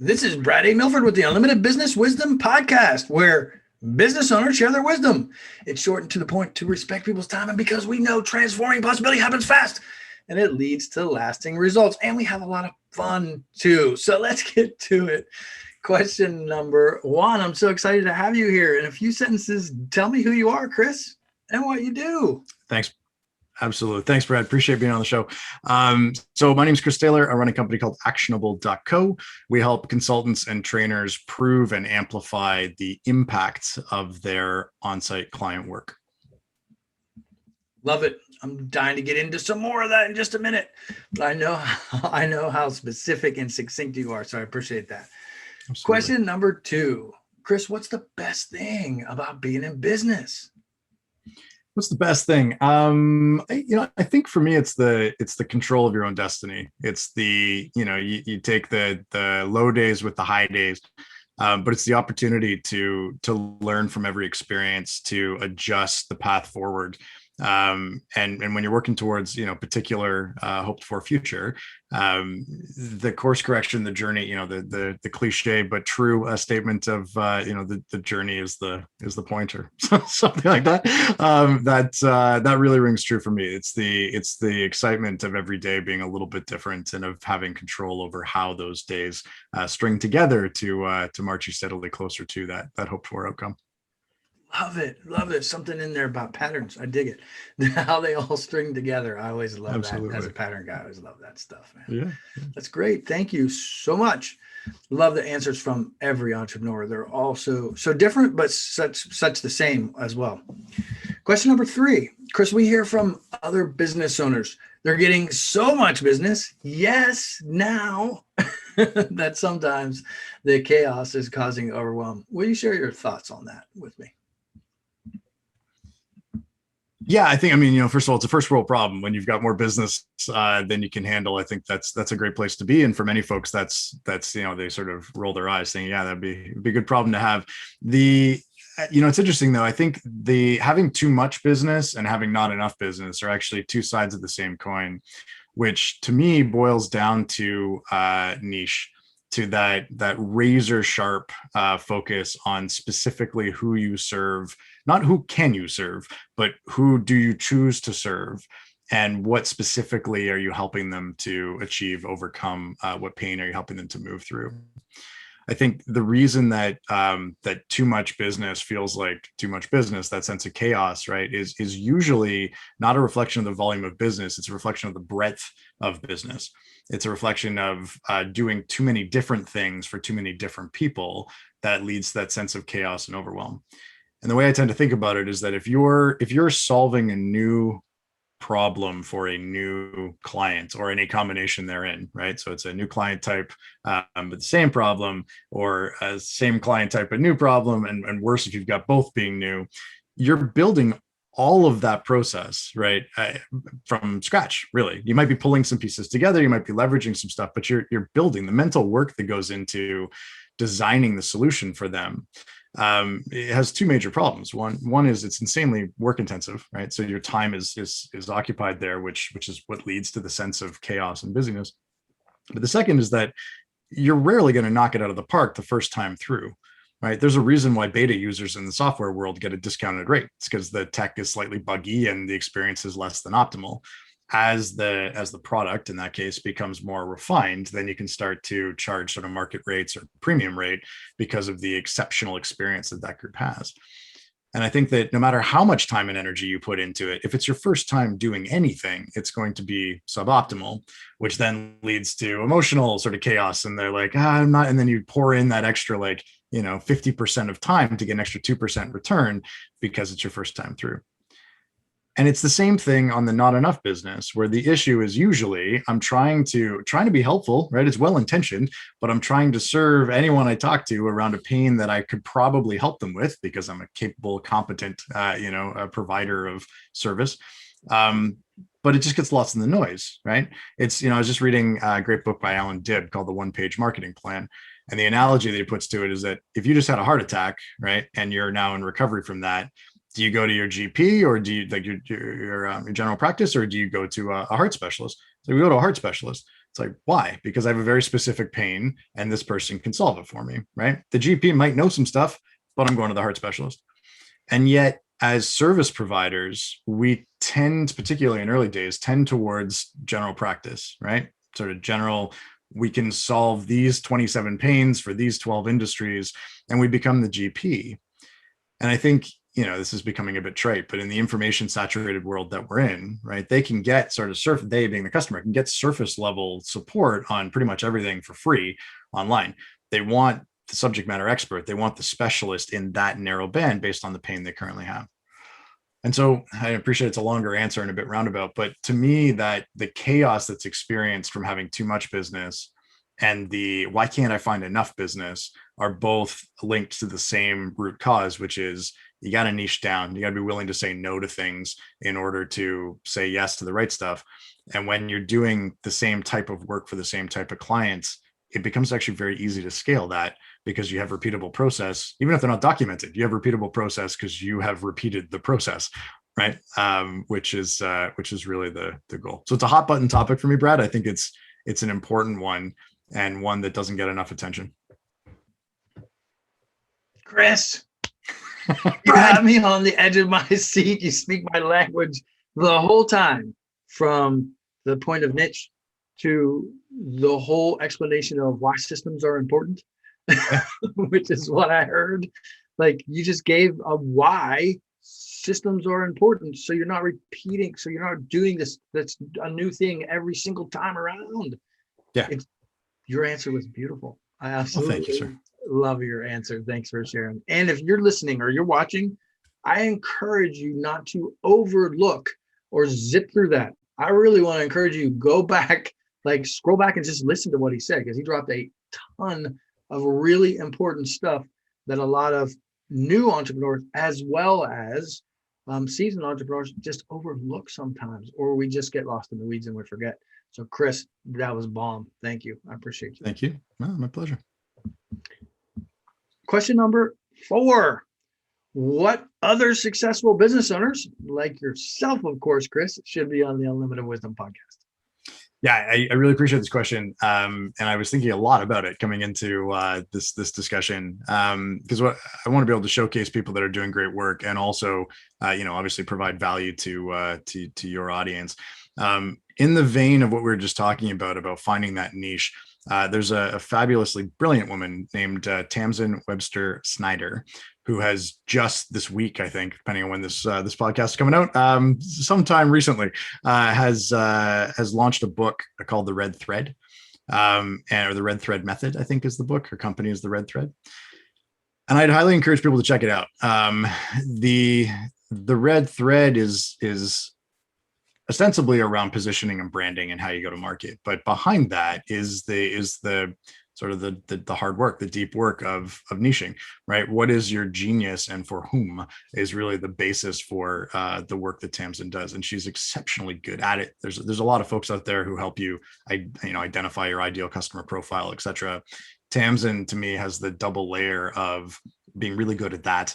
This is Brad A. Milford with the Unlimited Business Wisdom Podcast, where business owners share their wisdom. It's short and to the point to respect people's time, and because we know transforming possibility happens fast and it leads to lasting results. And we have a lot of fun too. So let's get to it. Question number one. I'm so excited to have you here. In a few sentences, tell me who you are, Chris, and what you do. Thanks. Absolutely. Thanks, Brad. Appreciate being on the show. So my name is Chris Taylor. I run a company called Actionable.co. We help consultants and trainers prove and amplify the impact of their on-site client work. Love it. I'm dying to get into some more of that in just a minute. But I know how specific and succinct you are, so I appreciate that. Absolutely. Question number two. Chris, what's the best thing about being in business? What's the best thing? I think for me, it's the control of your own destiny. It's the, you take the low days with the high days, but it's the opportunity to learn from every experience, to adjust the path forward. And when you're working towards, particular hoped for future, the course correction, the journey, the cliche but true statement of the journey is the pointer, something like that. That really rings true for me. It's the excitement of every day being a little bit different and of having control over how those days string together to march you steadily closer to that hoped for outcome. Love it. Something in there about patterns. I dig it. How they all string together. I always love Absolutely. That. As a pattern guy, I always love that stuff, man. Yeah. That's great. Thank you so much. Love the answers from every entrepreneur. They're all so different, but such the same as well. Question number three. Chris, we hear from other business owners. They're getting so much business. Yes, now that sometimes the chaos is causing overwhelm. Will you share your thoughts on that with me? Yeah, I think, first of all, it's a first world problem. When you've got more business than you can handle, I think that's a great place to be. And for many folks, that's they sort of roll their eyes saying, yeah, it'd be a good problem to have. It's interesting though. I think having too much business and having not enough business are actually two sides of the same coin, which to me boils down to niche, to that razor sharp focus on specifically who you serve. Not who can you serve, but who do you choose to serve, and what specifically are you helping them to achieve, overcome, what pain are you helping them to move through? I think the reason that too much business feels like too much business, that sense of chaos, right, is usually not a reflection of the volume of business. It's a reflection of the breadth of business. It's a reflection of doing too many different things for too many different people that leads to that sense of chaos and overwhelm. And the way I tend to think about it is that if you're solving a new problem for a new client or any combination therein, right? So it's a new client type, but the same problem, or a same client type, but new problem, and worse if you've got both being new, you're building all of that process, right, from scratch, really. You might be pulling some pieces together, you might be leveraging some stuff, but you're building the mental work that goes into designing the solution for them. It has two major problems. One is it's insanely work intensive, right? So your time is occupied there, which is what leads to the sense of chaos and busyness. But the second is that you're rarely going to knock it out of the park the first time through, right? There's a reason why beta users in the software world get a discounted rate. It's because the tech is slightly buggy and the experience is less than optimal. As the product in that case becomes more refined, then you can start to charge sort of market rates or premium rate because of the exceptional experience that group has. And I think that no matter how much time and energy you put into it, if it's your first time doing anything, it's going to be suboptimal, which then leads to emotional sort of chaos. And they're like, I'm not, and then you pour in that extra 50% of time to get an extra 2% return because it's your first time through. And it's the same thing on the not enough business, where the issue is usually I'm trying to be helpful, right? It's well-intentioned, but I'm trying to serve anyone I talk to around a pain that I could probably help them with because I'm a capable, competent, a provider of service. But it just gets lost in the noise, right? It's, I was just reading a great book by Alan Dibb called The One-Page Marketing Plan. And the analogy that he puts to it is that if you just had a heart attack, right, and you're now in recovery from that, do you go to your GP or do you like your general practice, or do you go to a heart specialist? So we go to a heart specialist. It's like, why? Because I have a very specific pain and this person can solve it for me, right? The GP might know some stuff, but I'm going to the heart specialist. And yet, as service providers, we tend, particularly in early days, tend towards general practice, right? Sort of general, we can solve these 27 pains for these 12 industries, and we become the GP. And I think, this is becoming a bit trite, but in the information saturated world that we're in, right, they can get sort of they being the customer can get surface level support on pretty much everything for free online. They want the subject matter expert. They want the specialist in that narrow band based on the pain they currently have. And so I appreciate it's a longer answer and a bit roundabout, but to me, that the chaos that's experienced from having too much business and the why can't I find enough business are both linked to the same root cause, which is you got to niche down. You got to be willing to say no to things in order to say yes to the right stuff. And when you're doing the same type of work for the same type of clients, it becomes actually very easy to scale that because you have repeatable process. Even if they're not documented, you have repeatable process because you have repeated the process, right? Which is really the goal. So it's a hot button topic for me, Brad. I think it's an important one and one that doesn't get enough attention. Chris, you have me on the edge of my seat. You speak my language the whole time, from the point of niche to the whole explanation of why systems are important, which is what I heard. Like, you just gave a why systems are important. So you're not repeating. So you're not doing this. That's a new thing every single time around. Yeah. Your answer was beautiful. I absolutely thank you, sir. Love your answer. Thanks for sharing. And if you're listening or you're watching, I encourage you not to overlook or zip through that. I really want to encourage you, go back, like scroll back and just listen to what he said, because he dropped a ton of really important stuff that a lot of new entrepreneurs, as well as seasoned entrepreneurs, just overlook sometimes, or we just get lost in the weeds and we forget. So Chris, that was bomb. Thank you. I appreciate you. Thank you. No, my pleasure. Question number 4. What other successful business owners, like yourself, of course, Chris, should be on the Unlimited Wisdom podcast? Yeah, I really appreciate this question. And I was thinking a lot about it coming into this discussion, because what I want to be able to showcase people that are doing great work, and also, obviously provide value to your audience. In the vein of what we were just talking about finding that niche, there's a fabulously brilliant woman named Tamsin Webster Snyder, who has just this week, I think, depending on when this podcast is coming out, sometime recently, has launched a book called The Red Thread, or The Red Thread Method, I think is the book. Her company is The Red Thread. And I'd highly encourage people to check it out. The Red Thread is ostensibly around positioning and branding and how you go to market, but behind that is the sort of the hard work, the deep work of niching, right? What is your genius and for whom is really the basis for the work that Tamsin does, and she's exceptionally good at it. There's a lot of folks out there who help you, identify your ideal customer profile, etc. Tamsin, to me, has the double layer of being really good at that,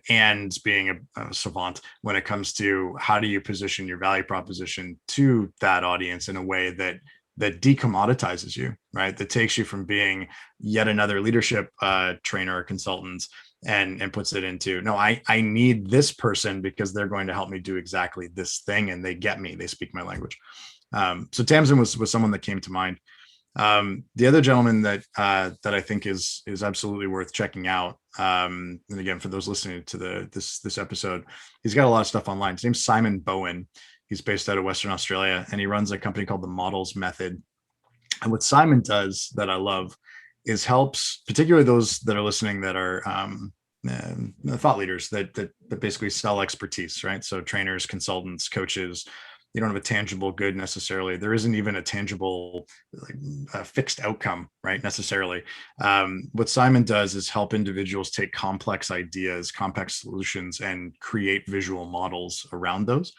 and being a savant when it comes to how do you position your value proposition to that audience in a way that decommoditizes you, right? That takes you from being yet another leadership trainer or consultant and puts it into, no, I need this person because they're going to help me do exactly this thing, and they get me, they speak my language. So Tamsin was someone that came to mind. The other gentleman that I think is absolutely worth checking out, and again, for those listening to this episode, he's got a lot of stuff online. His name's Simon Bowen. He's based out of Western Australia, and he runs a company called the Models Method. And what Simon does that I love is helps, particularly those that are listening that are thought leaders that basically sell expertise, right? So trainers, consultants, coaches. You don't have a tangible good necessarily. There isn't even a tangible fixed outcome, right? Necessarily. What Simon does is help individuals take complex ideas, complex solutions, and create visual models around those.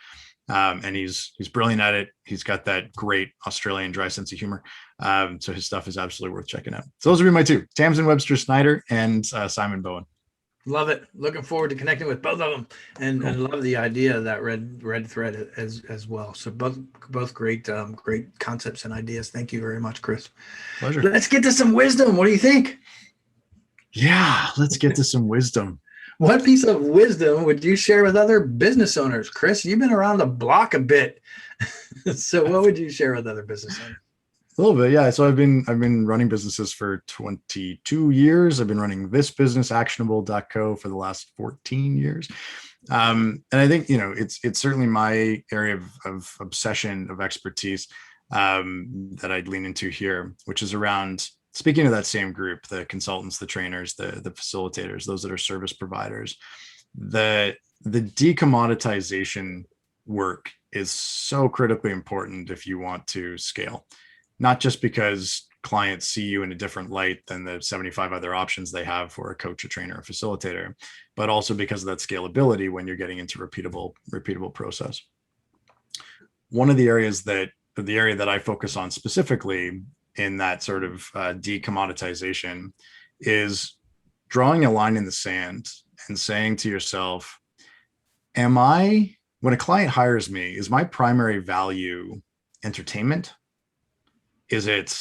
And he's brilliant at it. He's got that great Australian dry sense of humor. So his stuff is absolutely worth checking out. So those would be my two: Tamsin Webster Snyder and Simon Bowen. Love it. Looking forward to connecting with both of them, and Cool. and love the idea of that red thread as well. So both great great concepts and ideas. Thank you very much, Chris. Pleasure. Let's get to some wisdom. What do you think? Yeah, let's get to some wisdom. What piece of wisdom would you share with other business owners? Chris, you've been around the block a bit. So what would you share with other business owners? A little bit, yeah. So I've been running businesses for 22 years. I've been running this business, actionable.co, for the last 14 years. And I think, it's certainly my area of obsession, of expertise, that I'd lean into here, which is around speaking to that same group, the consultants, the trainers, the facilitators, those that are service providers. The decommoditization work is so critically important if you want to scale, not just because clients see you in a different light than the 75 other options they have for a coach, a trainer, a facilitator, but also because of that scalability when you're getting into repeatable process. One of the area that I focus on specifically in that sort of decommoditization is drawing a line in the sand and saying to yourself, when a client hires me, is my primary value entertainment? Is it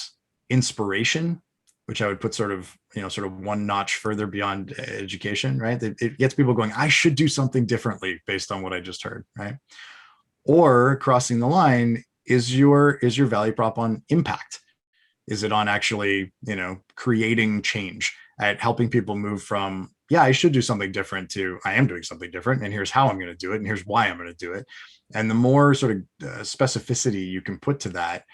inspiration, which I would put sort of one notch further beyond education, right? It gets people going, I should do something differently based on what I just heard, right? Or crossing the line, is your value prop on impact? Is it on actually, creating change, at helping people move from, yeah, I should do something different, to I am doing something different, and here's how I'm going to do it, and here's why I'm going to do it. And the more sort of specificity you can put to that,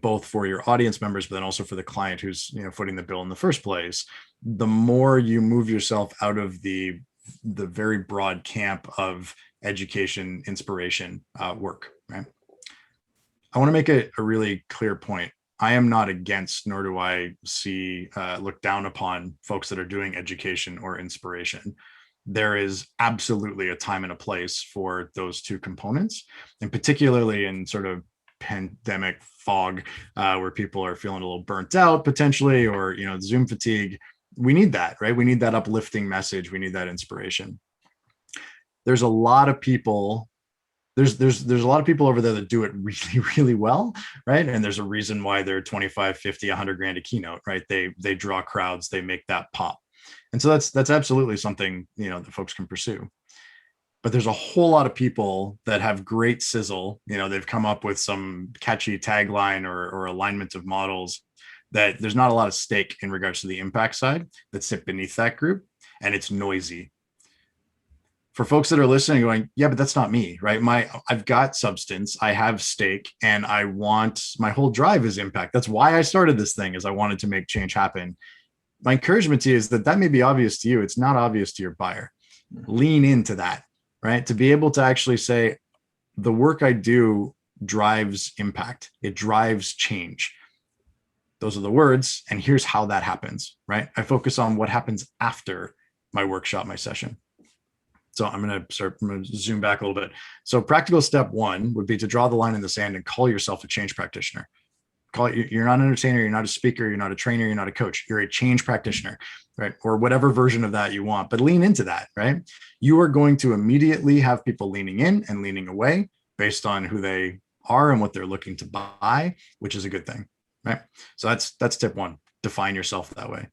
both for your audience members, but then also for the client who's footing the bill in the first place, the more you move yourself out of the very broad camp of education, inspiration work, right? I want to make a really clear point. I am not against, nor do I look down upon folks that are doing education or inspiration. There is absolutely a time and a place for those two components, and particularly in sort of pandemic fog, where people are feeling a little burnt out potentially, or Zoom fatigue. We need that, right? We need that uplifting message. We need that inspiration. There's a lot of people. There's a lot of people over there that do it really, really well, right? And there's a reason why they're 25, 50, 100 grand a keynote, right? They draw crowds, they make that pop. And so that's absolutely something, that folks can pursue. But there's a whole lot of people that have great sizzle. They've come up with some catchy tagline or alignment of models that there's not a lot of stake in regards to the impact side that sit beneath that group, and it's noisy. For folks that are listening going, yeah, but that's not me, right? I've got substance, I have stake, and my whole drive is impact. That's why I started this thing, is I wanted to make change happen. My encouragement to you is that may be obvious to you. It's not obvious to your buyer. Lean into that, right? To be able to actually say, the work I do drives impact. It drives change. Those are the words. And here's how that happens, right? I focus on what happens after my workshop, my session. So I'm going to zoom back a little bit. So practical step one would be to draw the line in the sand and call yourself a change practitioner. You're not an entertainer, you're not a speaker, you're not a trainer, you're not a coach, you're a change practitioner, right? Or whatever version of that you want, but lean into that, right? You are going to immediately have people leaning in and leaning away based on who they are and what they're looking to buy, which is a good thing, right? So that's tip one, define yourself that way.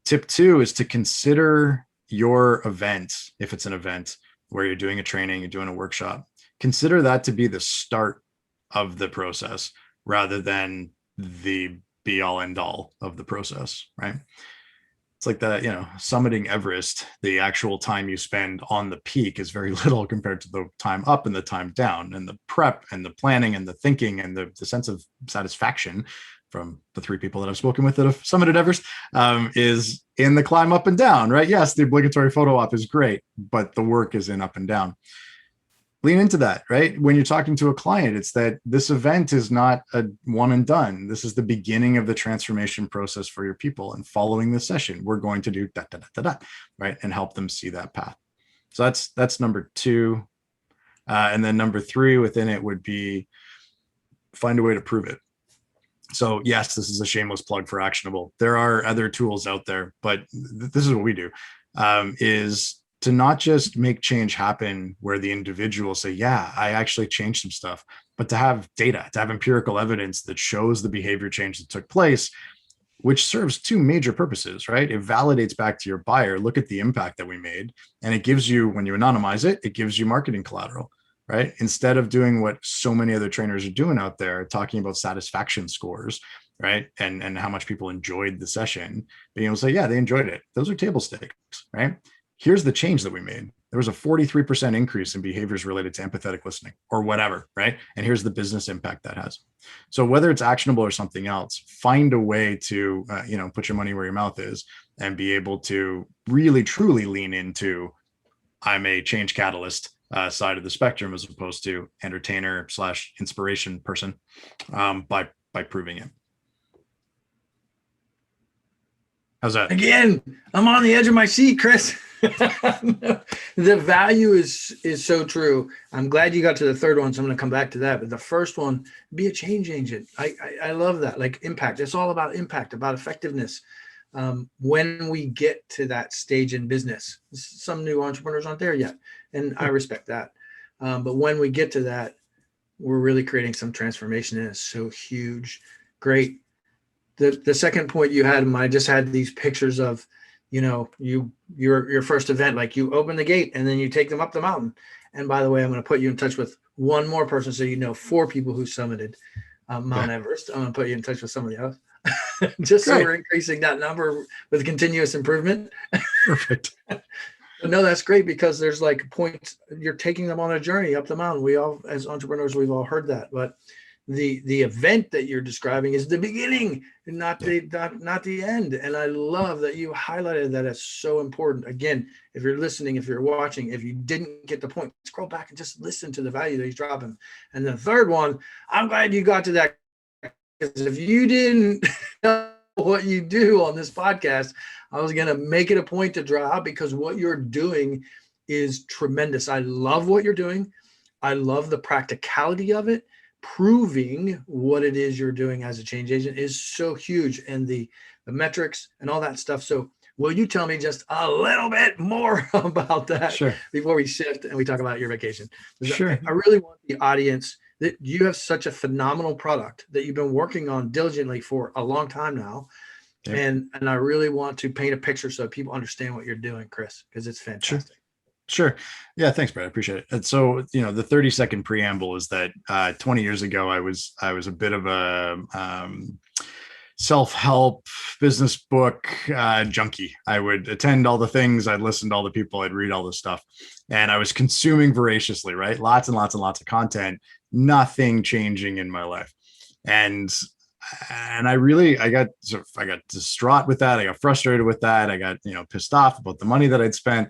Tip two is to consider your event, if it's an event where you're doing a training, you're doing a workshop, consider that to be the start of the process rather than the be all end all of the process, right? It's like that, summiting Everest, the actual time you spend on the peak is very little compared to the time up and the time down, and the prep and the planning and the thinking and the sense of satisfaction from the 3 people that I've spoken with that have summited Everest, is in the climb up and down, right? Yes, the obligatory photo op is great, but the work is in up and down. Lean into that, right? When you're talking to a client, it's that this event is not a one and done. This is the beginning of the transformation process for your people. And following the session, we're going to do right? And help them see that path. So that's number 2. And then number 3 within it would be find a way to prove it. So yes, this is a shameless plug for Actionable. There are other tools out there, but this is what we do. is to not just make change happen where the individual say, yeah, I actually changed some stuff, but to have data, to have empirical evidence that shows the behavior change that took place, which serves two major purposes, right? It validates back to your buyer, look at the impact that we made. And it gives you, when you anonymize it, it gives you marketing collateral, right? Instead of doing what so many other trainers are doing out there, talking about satisfaction scores, right? And how much people enjoyed the session, being able to say, yeah, they enjoyed it. Those are table stakes, right? Here's the change that we made. There was a 43% increase in behaviors related to empathetic listening or whatever, right? And here's the business impact that has. So whether it's actionable or something else, find a way to, put your money where your mouth is and be able to really, truly lean into, I'm a change catalyst side of the spectrum, as opposed to entertainer / inspiration person, by proving it. How's that? Again, I'm on the edge of my seat, Chris. The value is so true. I'm glad you got to the third one, so I'm going to come back to that. But the first one, be a change agent. I love that. Like impact. It's all about impact, about effectiveness. When we get to that stage in business, some new entrepreneurs aren't there yet, and I respect that. But when we get to that, we're really creating some transformation, and it's so huge. Great. The second point you had, I just had these pictures of, your first event, like you open the gate and then you take them up the mountain. And by the way, I'm going to put you in touch with one more person. So, 4 people who summited Mount Everest. I'm going to put you in touch with somebody else just so we're increasing that number with continuous improvement. Perfect. No, that's great, because there's like points, you're taking them on a journey up the mountain. We all, as entrepreneurs, we've all heard that, but the event that you're describing is the beginning and not the end. And I love that you highlighted that as so important. Again, if you're listening, if you're watching, if you didn't get the point, scroll back and just listen to the value that he's dropping. And the third one, I'm glad you got to that, because if you didn't know what you do on this podcast, I was going to make it a point to draw out, because what you're doing is tremendous. I love what you're doing. I love the practicality of it. Proving what it is you're doing as a change agent is so huge, and the metrics and all that stuff. So will you tell me just a little bit more about that? Sure. Before we shift and we talk about your vacation? Sure. I really want the audience, that you have such a phenomenal product that you've been working on diligently for a long time now. Yep. And I really want to paint a picture so people understand what you're doing, Chris, because it's fantastic. Sure. Yeah. Thanks, Brad. I appreciate it. And so, the 30-second preamble is that 20 years ago, I was a bit of a self-help business book junkie. I would attend all the things, I'd listen to all the people, I'd read all the stuff, and I was consuming voraciously, right? Lots and lots and lots of content, nothing changing in my life. And I got distraught with that. I got frustrated with that. I got, pissed off about the money that I'd spent.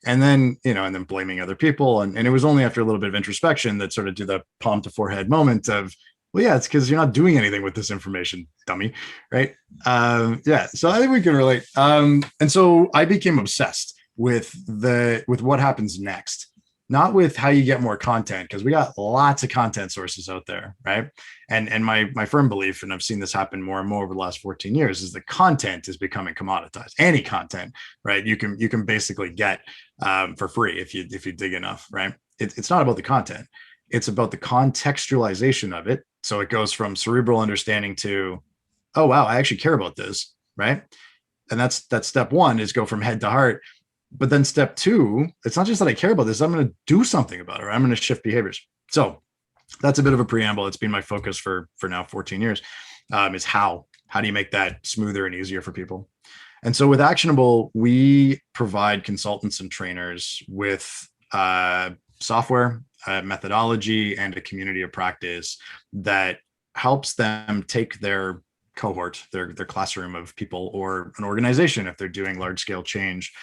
And then, and then blaming other people. And it was only after a little bit of introspection that sort of do the palm to forehead moment of, well, yeah, it's because you're not doing anything with this information, dummy. Right. So I think we can relate. And so I became obsessed with what happens next, not with how you get more content, because we got lots of content sources out there. Right. And my firm belief, and I've seen this happen more and more over the last 14 years, is that content is becoming commoditized. Any content, right? You can basically get for free if you dig enough, right? It's not about the content. It's about the contextualization of it. So it goes from cerebral understanding to, oh, wow, I actually care about this, right? And that's step one, is go from head to heart. But then step two, it's not just that I care about this, I'm going to do something about it, or I'm going to shift behaviors. So that's a bit of a preamble. It's been my focus for now 14 years, is how do you make that smoother and easier for people? And so with Actionable, we provide consultants and trainers with software, methodology, and a community of practice that helps them take their cohort, their classroom of people, or an organization if they're doing large scale change,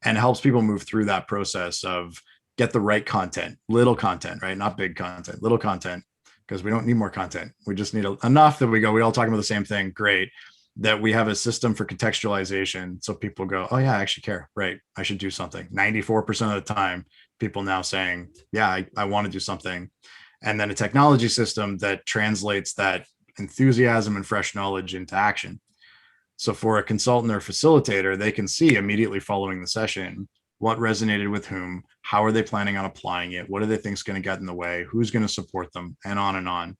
and helps people move through that process of get the right content, little content, right? Not big content, little content, because we don't need more content. We just need enough that we all talking about the same thing. Great. That we have a system for contextualization. So people go, oh yeah, I actually care. Right. I should do something. 94% of the time, people now saying, yeah, I want to do something. And then a technology system that translates that enthusiasm and fresh knowledge into action. So for a consultant or facilitator, they can see immediately following the session what resonated with whom, how are they planning on applying it, what do they think is going to get in the way, who's going to support them, and on and on.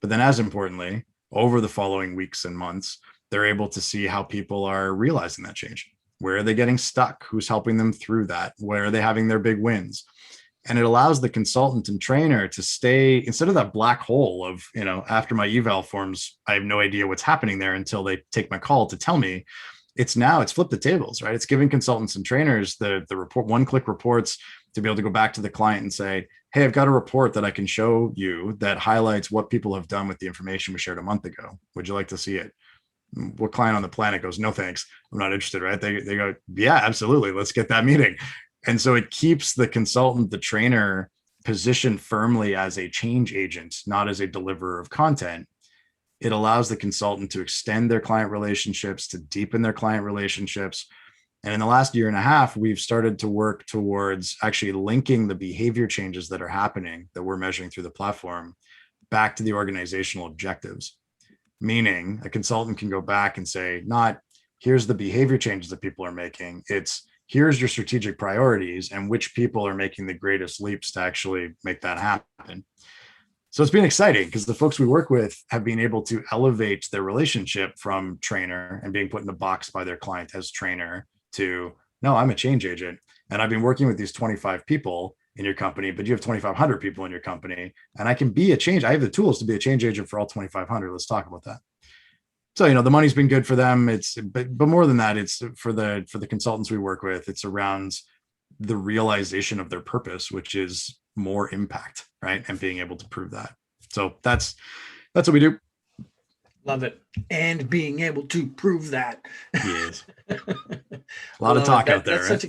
But then as importantly, over the following weeks and months, they're able to see how people are realizing that change. Where are they getting stuck? Who's helping them through that? Where are they having their big wins? And it allows the consultant and trainer to stay, instead of that black hole of, after my eval forms, I have no idea what's happening there until they take my call to tell me. It's flipped the tables, right? It's giving consultants and trainers the report, one-click reports to be able to go back to the client and say, hey, I've got a report that I can show you that highlights what people have done with the information we shared a month ago. Would you like to see it? What client on the planet goes, no, thanks, I'm not interested, right? They go, yeah, absolutely. Let's get that meeting. And so it keeps the consultant, the trainer positioned firmly as a change agent, not as a deliverer of content. It allows the consultant to extend their client relationships, to deepen their client relationships. And in the last year and a half, we've started to work towards actually linking the behavior changes that are happening that we're measuring through the platform back to the organizational objectives. Meaning a consultant can go back and say, not here's the behavior changes that people are making. It's here's your strategic priorities and which people are making the greatest leaps to actually make that happen. So it's been exciting because the folks we work with have been able to elevate their relationship from trainer and being put in the box by their client as trainer to, no, I'm a change agent. And I've been working with these 25 people in your company, but you have 2,500 people in your company. And I can be a change. I have the tools to be a change agent for all 2,500. Let's talk about that. So, the money's been good for them. But more than that, it's for the consultants we work with, it's around the realization of their purpose, which is more impact, right? And being able to prove that. So that's what we do. Love it. And being able to prove that. Yes. A lot of talk out there. Right?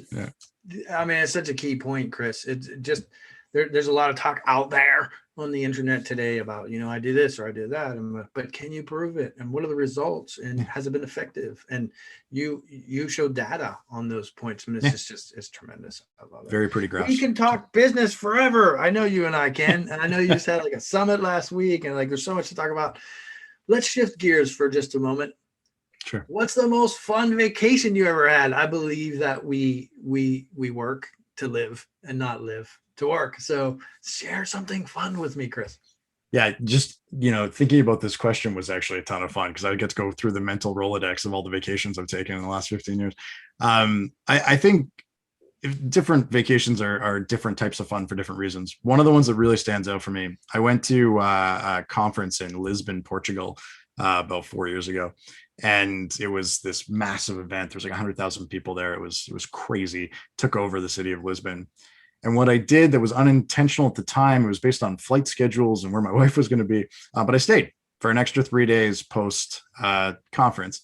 It's such a key point, Chris. It's just, there's a lot of talk out there on the internet today about, I do this or I do that. But can you prove it? And what are the results? And has it been effective? And you show data on those points. And it's tremendous. I love it. Very pretty graphs. We can talk business forever. I know you and I can. And I know you just had like a summit last week and there's so much to talk about. Let's shift gears for just a moment. Sure. What's the most fun vacation you ever had? I believe that we work to live and not live to work. So share something fun with me, Chris. Yeah, just, thinking about this question was actually a ton of fun because I get to go through the mental Rolodex of all the vacations I've taken in the last 15 years. I think different vacations are different types of fun for different reasons. One of the ones that really stands out for me, I went to a conference in Lisbon, Portugal, about 4 years ago. And it was this massive event. There was like 100,000 people there. It was crazy. Took over the city of Lisbon. And what I did that was unintentional at the time, it was based on flight schedules and where my wife was going to be. But I stayed for an extra 3 days post conference.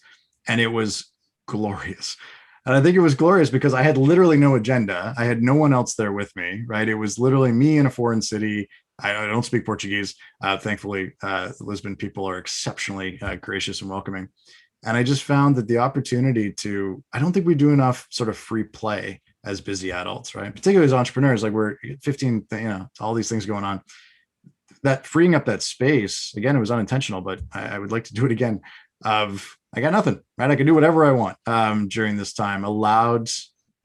And it was glorious. And I think it was glorious because I had literally no agenda. I had no one else there with me, right? It was literally me in a foreign city. I don't speak Portuguese. Thankfully, Lisbon people are exceptionally gracious and welcoming. And I just found that the opportunity I don't think we do enough sort of free play as busy adults, right? Particularly as entrepreneurs, like we're 15, all these things going on. That freeing up that space, again, it was unintentional, but I would like to do it again. I got nothing, right? I can do whatever I want during this time. Allowed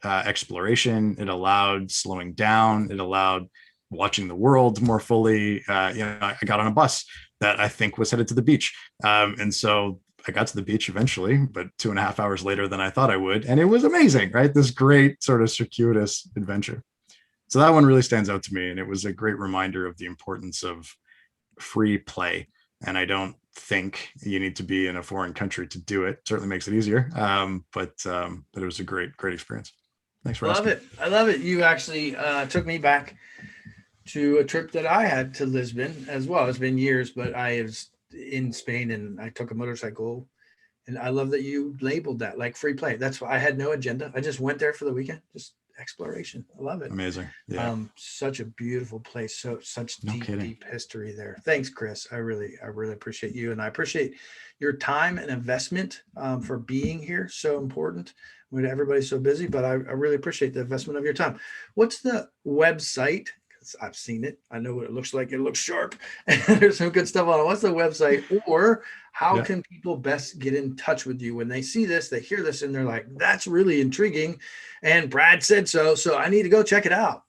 exploration. It allowed slowing down. It allowed watching the world more fully. I got on a bus that I think was headed to the beach. And so I got to the beach eventually, but 2.5 hours later than I thought I would. And it was amazing, right? This great sort of circuitous adventure. So that one really stands out to me. And it was a great reminder of the importance of free play. And I don't think you need to be in a foreign country to do it. Certainly makes it easier. But it was a great experience. Thanks for asking. I love it. You actually took me back to a trip that I had to Lisbon as well. It's been years, but I was in Spain and I took a motorcycle, and I love that you labeled that like free play. That's why I had no agenda. I just went there for the weekend, just exploration. I love it. Amazing. Yeah. Such a beautiful place. Such deep history there. Thanks, Chris. I really appreciate you. And I appreciate your time and investment for being here. So important when everybody's so busy, but I really appreciate the investment of your time. What's the website? I've seen it. I know what it looks like. It looks sharp. And there's some good stuff on it. What's the website? Or how can people best get in touch with you when they see this, they hear this, and they're like, that's really intriguing. And Brad said so I need to go check it out.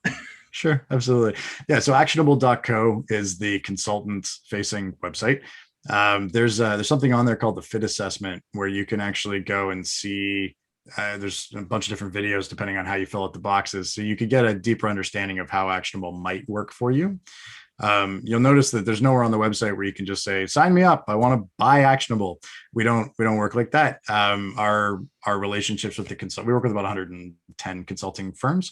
Sure, absolutely. Yeah, so actionable.co is the consultant-facing website. There's something on there called the Fit Assessment, where you can actually go and see. There's a bunch of different videos depending on how you fill out the boxes, so you could get a deeper understanding of how Actionable might work for you. You'll notice that there's nowhere on the website where you can just say, sign me up, I want to buy Actionable. We don't work like that. Our relationships with we work with about 110 consulting firms,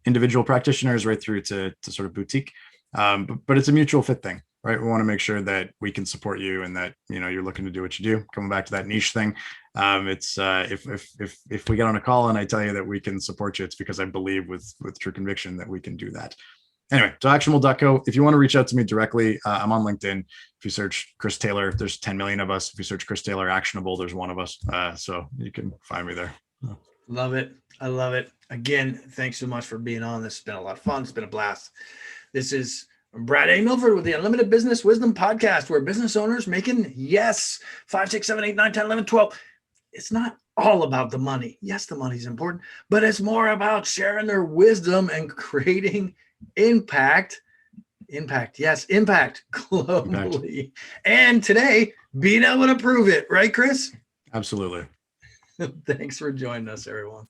individual practitioners right through to sort of boutique. But it's a mutual fit thing, right? We want to make sure that we can support you and that, you're looking to do what you do. Coming back to that niche thing. It's if we get on a call and I tell you that we can support you, it's because I believe with true conviction that we can do that. Anyway, so actionable.co. If you want to reach out to me directly, I'm on LinkedIn. If you search Chris Taylor, there's 10 million of us. If you search Chris Taylor Actionable, there's one of us. So you can find me there. Love it. I love it. Again, thanks so much for being on. This has been a lot of fun. It's been a blast. This is Brad A. Milford with the Unlimited Business Wisdom Podcast, where business owners making, 5, 6, 7, 8, 9, 10, 11, 12. It's not all about the money. Yes, the money's important, but it's more about sharing their wisdom and creating impact globally. Impact. And today, being able to prove it, right, Chris? Absolutely. Thanks for joining us, everyone.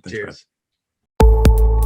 Thanks, Cheers. Brad.